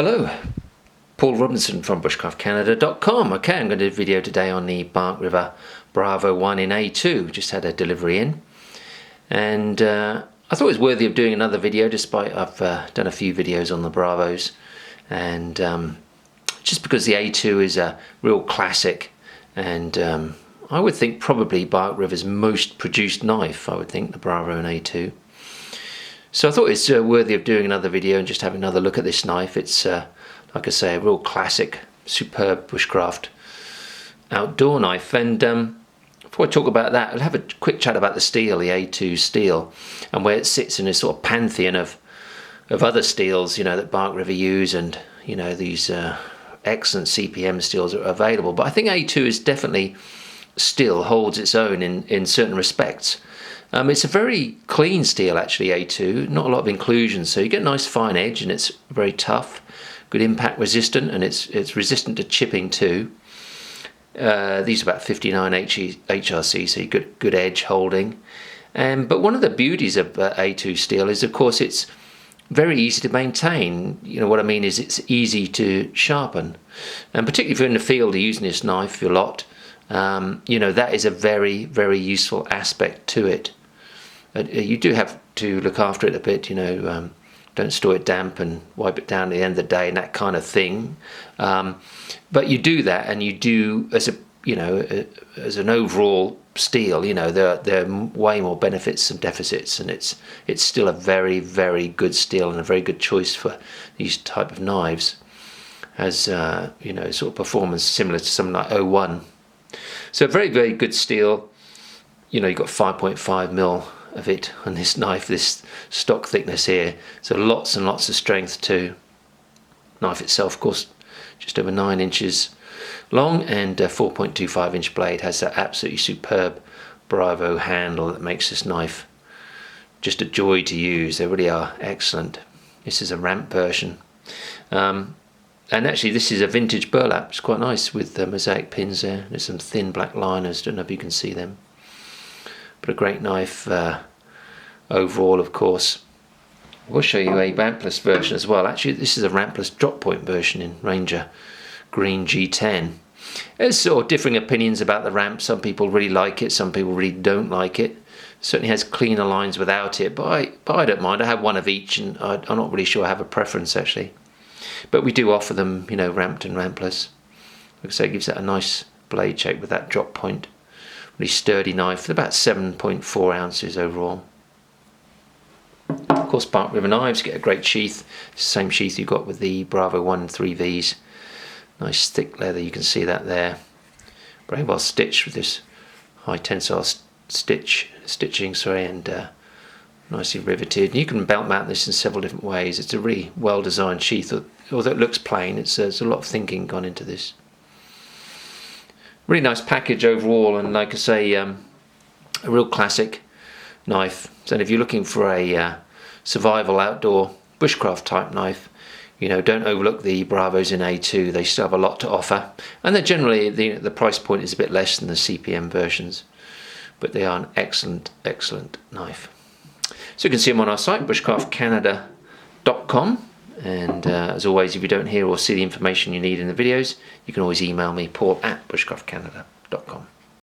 Hello, Paul Robinson from bushcraftcanada.com. Okay, I'm going to do a video today on the Barkriver Bravo 1 in A2. Just had a delivery in, and I thought it was worthy of doing another video, despite I've done a few videos on the Bravos, and just because the A2 is a real classic, and I would think probably Barkriver's most produced knife. I would think the Bravo and A2. So I thought it's worthy of doing another video and just having another look at this knife. It's, like I say, a real classic, superb bushcraft outdoor knife. And before I talk about that, I'll have a quick chat about the steel, the A2 steel, and where it sits in this sort of pantheon of other steels, you know, that Barkriver use, and, you know, these excellent CPM steels that are available. But I think A2 is definitely still holds its own in certain respects. It's a very clean steel, actually, A2, not a lot of inclusions, so you get a nice fine edge, and it's very tough, good impact resistant, and it's resistant to chipping too. These are about 59 HRC, so you get good edge holding. But one of the beauties of A2 steel is, of course, it's very easy to maintain. You know what I mean is it's easy to sharpen, and particularly if you're in the field using this knife a lot, you know, that is a very, very useful aspect to it. You do have to look after it a bit, you know, don't store it damp and wipe it down at the end of the day and that kind of thing. But you do that, and you do, as a, you know, as an overall steel, you know, there are way more benefits than deficits, and it's still a very, very good steel and a very good choice for these type of knives. Has you know, sort of performance similar to something like 01. So very, very good steel. You know, you've got 5.5mm of it on this knife, this stock thickness here, so lots and lots of strength too. Knife itself, of course, just over 9 inches long, and a 4.25 inch blade. Has that absolutely superb Bravo handle that makes this knife just a joy to use. They really are excellent. This is a ramp version, and actually this is a vintage burlap. It's quite nice with the mosaic pins there. There's some thin black liners, don't know if you can see them. But a great knife overall, of course. We'll show you a rampless version as well. Actually, this is a rampless drop point version in Ranger Green G10. There's sort of differing opinions about the ramp. Some people really like it, some people really don't like it. Certainly has cleaner lines without it, but I don't mind. I have one of each, and I'm not really sure I have a preference, actually. But we do offer them, you know, ramped and rampless. Like I say, it gives that a nice blade shape with that drop point. Really sturdy knife, about 7.4 ounces overall. Of course, Barkriver knives get a great sheath, same sheath you got with the Bravo 1 3Vs. Nice thick leather, you can see that there. Very well stitched with this high tensile stitching, and nicely riveted. And you can belt mount this in several different ways. It's a really well designed sheath, although it looks plain. There's a lot of thinking gone into this. Really nice package overall, and like I say, a real classic knife. So if you're looking for a survival outdoor bushcraft type knife, you know, don't overlook the Bravos in A2. They still have a lot to offer, and they're generally, the price point is a bit less than the CPM versions, but they are an excellent, excellent knife. So you can see them on our site, bushcraftcanada.com. And as always, if you don't hear or see the information you need in the videos, you can always email me, paul@bushcraftcanada.com.